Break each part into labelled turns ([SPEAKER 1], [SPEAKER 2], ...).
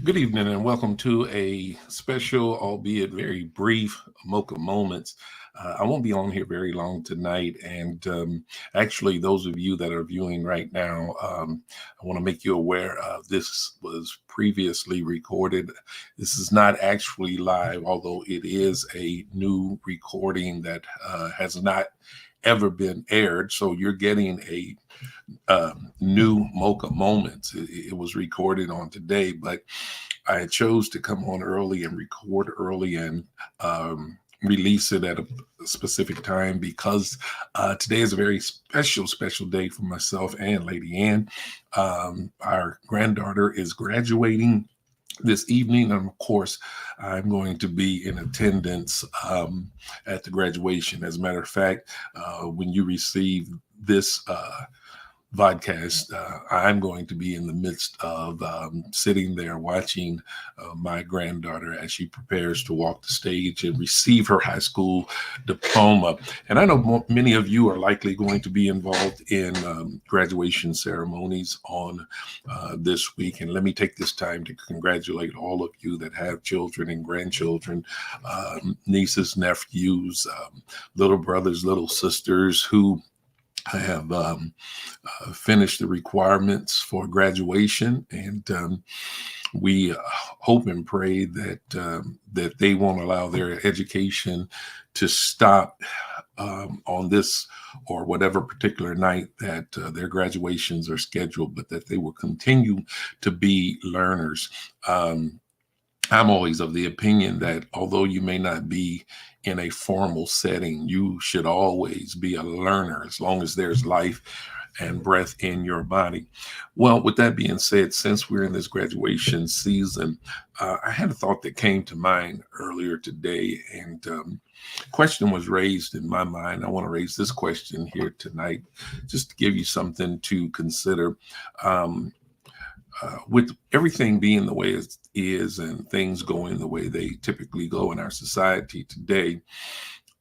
[SPEAKER 1] Good evening and welcome to a special, albeit very brief, Mocha Moments. I won't be on here very long tonight. And actually, those of you that are viewing right now, I want to make you aware this was previously recorded. This is not actually live, although it is a new recording that has not ever been aired. So you're getting a new Mocha Moments. It was recorded on today, but I chose to come on early and record early and release it at a specific time because today is a very special day for myself and Lady Ann. Our granddaughter is graduating this evening, and of course, I'm going to be in attendance at the graduation. As a matter of fact, when you receive this vodcast, I'm going to be in the midst of sitting there watching my granddaughter as she prepares to walk the stage and receive her high school diploma. And I know many of you are likely going to be involved in graduation ceremonies on this week. And let me take this time to congratulate all of you that have children and grandchildren, nieces, nephews, little brothers, little sisters who have finished the requirements for graduation, and we hope and pray that they won't allow their education to stop on this or whatever particular night that their graduations are scheduled, but that they will continue to be learners. I'm always of the opinion that although you may not be in a formal setting, you should always be a learner as long as there's life and breath in your body. Well, with that being said, since we're in this graduation season, I had a thought that came to mind earlier today, and question was raised in my mind. I want to raise this question here tonight, just to give you something to consider. Um, with everything being the way it is and things going the way they typically go in our society today,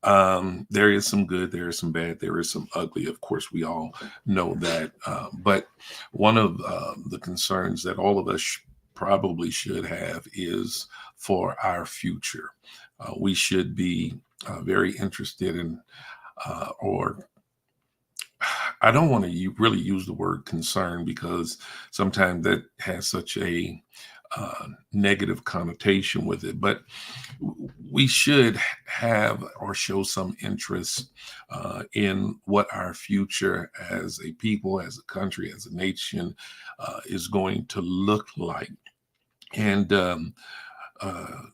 [SPEAKER 1] there is some good, there is some bad, there is some ugly. Of course, we all know that. But one of the concerns that all of us probably should have is for our future. We should be very interested in, or I don't want to really use the word concern because sometimes that has such a negative connotation with it. But we should have or show some interest in what our future as a people, as a country, as a nation is going to look like. And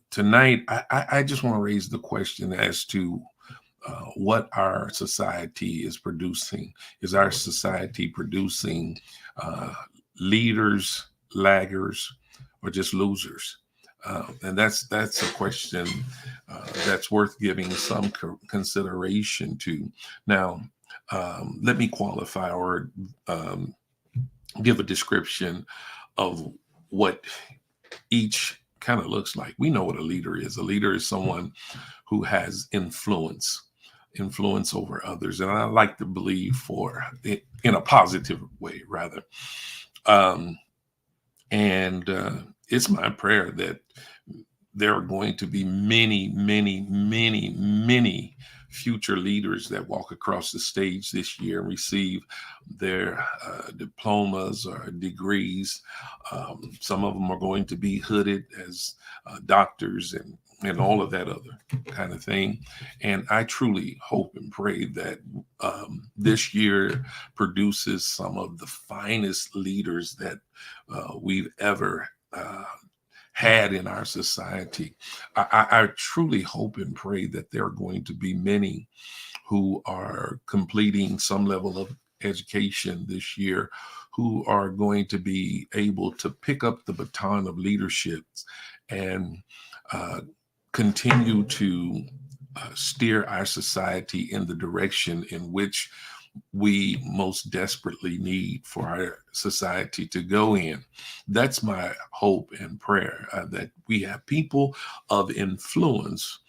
[SPEAKER 1] tonight, I just want to raise the question as to what our society is producing. Is our society producing uh, leaders, laggers, or just losers? And that's a question that's worth giving some consideration to. Now, let me qualify or um, give a description of what each kind of looks like. We know what a leader is. A leader is someone who has influence over others, and I like to believe for it in a positive way, rather. Um, and it's my prayer that there are going to be many future leaders that walk across the stage this year and receive their diplomas or degrees. Some of them are going to be hooded as doctors and all of that other kind of thing. And I truly hope and pray that this year produces some of the finest leaders that we've ever had in our society. I truly hope and pray that there are going to be many who are completing some level of education this year who are going to be able to pick up the baton of leadership and uh, continue to steer our society in the direction in which we most desperately need for our society to go in. That's my hope and prayer, that we have people of influence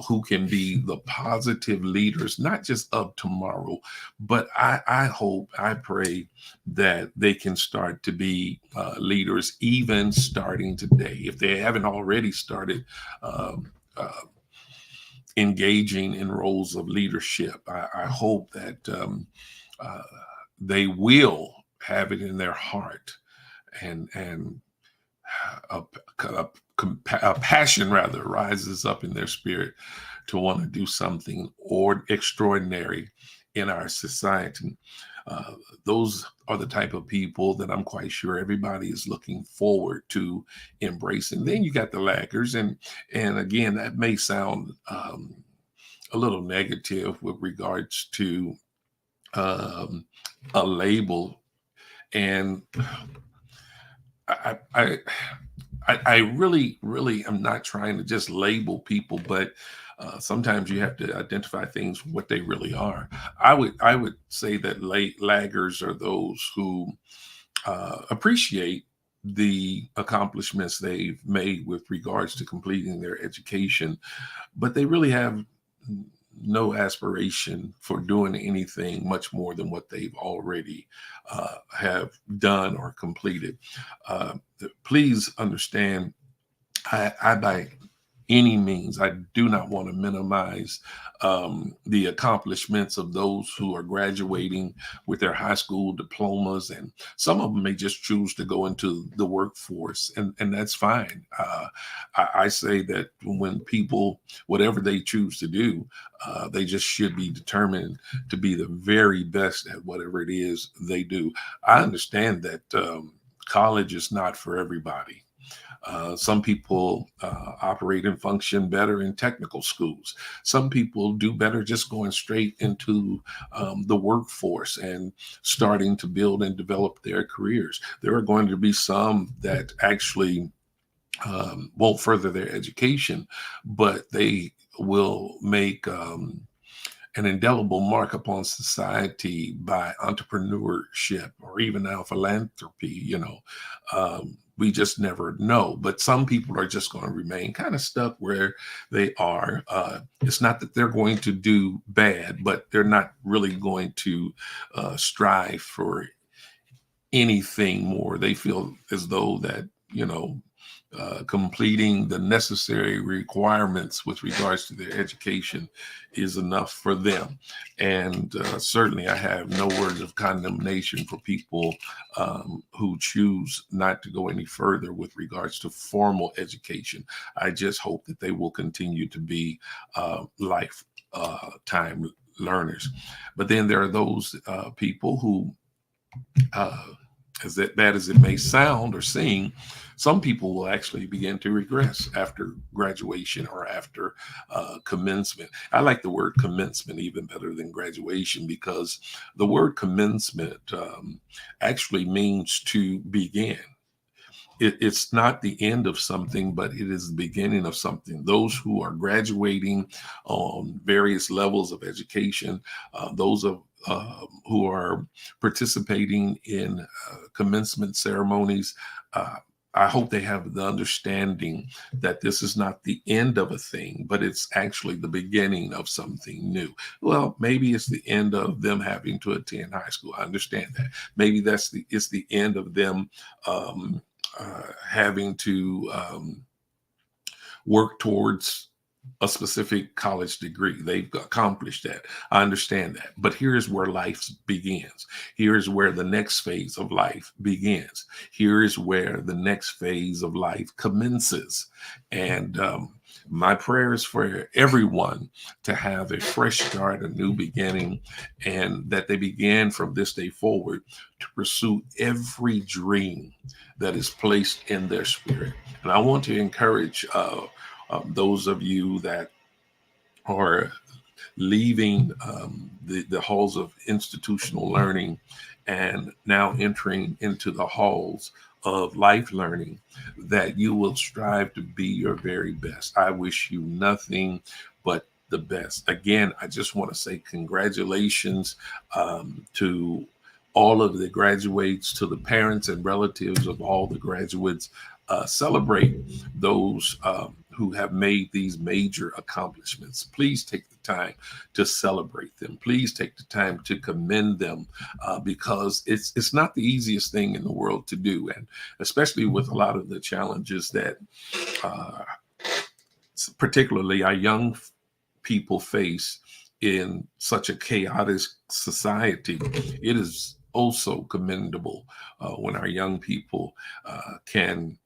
[SPEAKER 1] who can be the positive leaders, not just of tomorrow, but I hope, I pray that they can start to be leaders even starting today. If they haven't already started engaging in roles of leadership, I hope that uh, they will have it in their heart, and a, a, a passion rather rises up in their spirit to want to do something or extraordinary in our society. Uh, those are the type of people that I'm quite sure everybody is looking forward to embracing. Then you got the laggers, and again, that may sound a little negative with regards to um, a label, and I, I I really, really am not trying to just label people, but sometimes you have to identify things what they really are. I would say that laggers are those who appreciate the accomplishments they've made with regards to completing their education, but they really have no aspiration for doing anything much more than what they've already have done or completed. Uh, Please understand, I by any means, I do not want to minimize the accomplishments of those who are graduating with their high school diplomas, and some of them may just choose to go into the workforce, and that's fine. I say that when people, whatever they choose to do, they just should be determined to be the very best at whatever it is they do. I understand that college is not for everybody. Some people operate and function better in technical schools. Some people do better just going straight into the workforce and starting to build and develop their careers. There are going to be some that actually won't further their education, but they will make an indelible mark upon society by entrepreneurship or even now philanthropy. We just never know. But some people are just going to remain kind of stuck where they are. It's not that they're going to do bad, but they're not really going to strive for anything more. They feel as though that, completing the necessary requirements with regards to their education is enough for them. And certainly, I have no words of condemnation for people who choose not to go any further with regards to formal education. I just hope that they will continue to be lifetime learners. But then there are those people who, uh, as that bad as it may sound or seem, some people will actually begin to regress after graduation or after commencement. I like the word commencement even better than graduation, because the word commencement actually means to begin. It's not the end of something, but it is the beginning of something. Those who are graduating on various levels of education, those of who are participating in commencement ceremonies, I hope they have the understanding that this is not the end of a thing, but it's actually the beginning of something new. Well, maybe it's the end of them having to attend high school. I understand that. Maybe it's the end of them having to work towards a specific college degree. They've accomplished that. I understand that. But here's where life begins. Here's where the next phase of life begins. Here is where the next phase of life commences. And my prayer is for everyone to have a fresh start, a new beginning, and that they begin from this day forward to pursue every dream that is placed in their spirit. And I want to encourage those of you that are leaving the halls of institutional learning and now entering into the halls of life learning, that you will strive to be your very best. I wish you nothing but the best. Again, I just want to say congratulations to all of the graduates, to the parents and relatives of all the graduates. Celebrate those who have made these major accomplishments. Please take the time to celebrate them. Please take the time to commend them because it's not the easiest thing in the world to do, and especially with a lot of the challenges that uh, particularly our young people face in such a chaotic society. It is also commendable when our young people can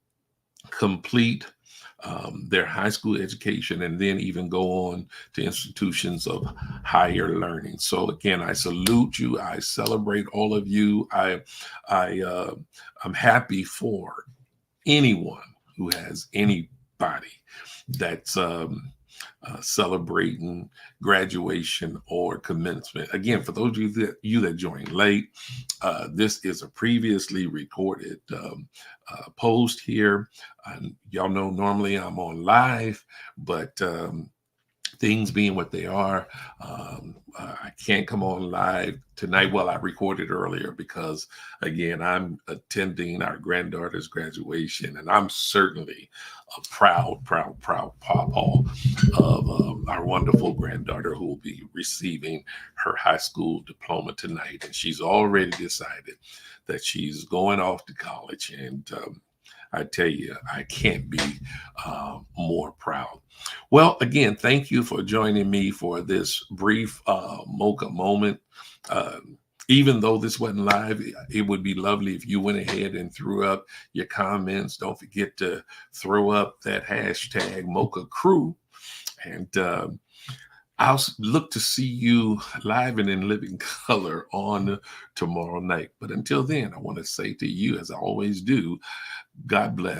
[SPEAKER 1] complete their high school education and then even go on to institutions of higher learning. So again, I salute you. I celebrate all of you. I I'm happy for anyone who has anybody that's celebrating graduation or commencement. Again, for those of you that joined late, this is a previously recorded post here. Y'all know normally I'm on live, but things being what they are, I can't come on live tonight. Well, I recorded earlier because, again, I'm attending our granddaughter's graduation, and I'm certainly a proud papa of our wonderful granddaughter who will be receiving her high school diploma tonight. And she's already decided that she's going off to college. And I tell you, I can't be more proud. Well, again, thank you for joining me for this brief Mocha moment. Uh, Even though this wasn't live, it would be lovely if you went ahead and threw up your comments. Don't forget to throw up that hashtag Mocha Crew. And I'll look to see you live and in living color on tomorrow night. But until then, I want to say to you, as I always do, God bless.